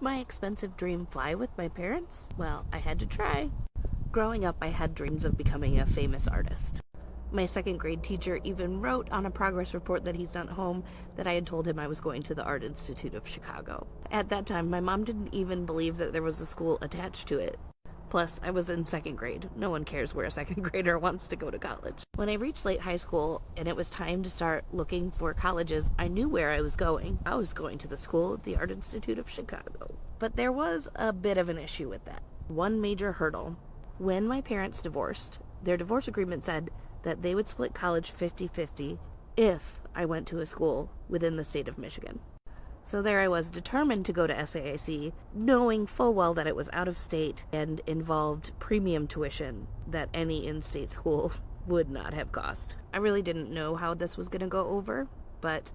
my expensive dream fly with my parents? Well, I had to try. Growing up, I had dreams of becoming a famous artist. My second grade teacher even wrote on a progress report that he sent home that I had told him I was going to the Art Institute of Chicago. At that time, my mom didn't even believe that there was a school attached to it. Plus, I was in second grade. No one cares where a second grader wants to go to college. When I reached late high school and it was time to start looking for colleges, I knew where I was going. I was going to the school at the Art Institute of Chicago. But there was a bit of an issue with that. One major hurdle. When my parents divorced, their divorce agreement said that they would split college 50-50 if I went to a school within the state of Michigan. So there I was, determined to go to SAIC, knowing full well that it was out of state and involved premium tuition that any in-state school would not have cost. I really didn't know how this was going to go over, but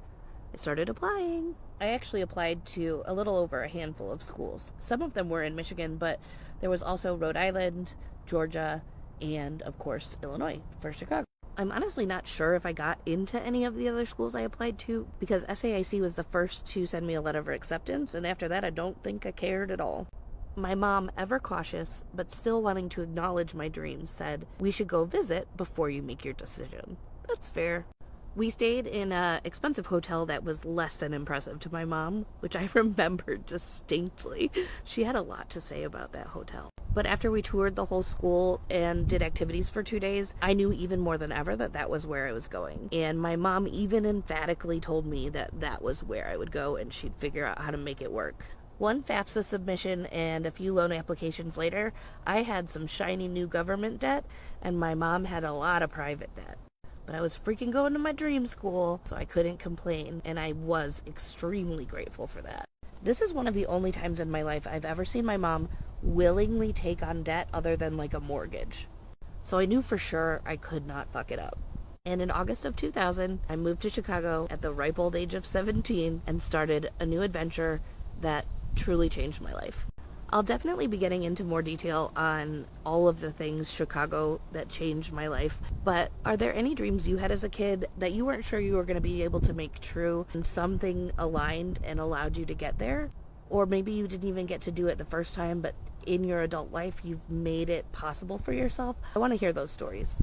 I started applying. I actually applied to a little over a handful of schools. Some of them were in Michigan, but there was also Rhode Island, Georgia, and of course Illinois for Chicago. I'm honestly not sure if I got into any of the other schools I applied to because SAIC was the first to send me a letter of acceptance, and after that I don't think I cared at all. My mom, ever cautious but still wanting to acknowledge my dreams, said, "We should go visit before you make your decision." That's fair. We stayed in an expensive hotel that was less than impressive to my mom, which I remember distinctly. She had a lot to say about that hotel. But after we toured the whole school and did activities for 2 days, I knew even more than ever that that was where I was going. And my mom even emphatically told me that that was where I would go and she'd figure out how to make it work. One FAFSA submission and a few loan applications later, I had some shiny new government debt, and my mom had a lot of private debt. But I was freaking going to my dream school, so I couldn't complain, and I was extremely grateful for that. This is one of the only times in my life I've ever seen my mom willingly take on debt other than like a mortgage. So I knew for sure I could not fuck it up. And in August of 2000, I moved to Chicago at the ripe old age of 17 and started a new adventure that truly changed my life. I'll definitely be getting into more detail on all of the things Chicago that changed my life, but are there any dreams you had as a kid that you weren't sure you were going to be able to make true and something aligned and allowed you to get there? Or maybe you didn't even get to do it the first time, but in your adult life you've made it possible for yourself? I want to hear those stories.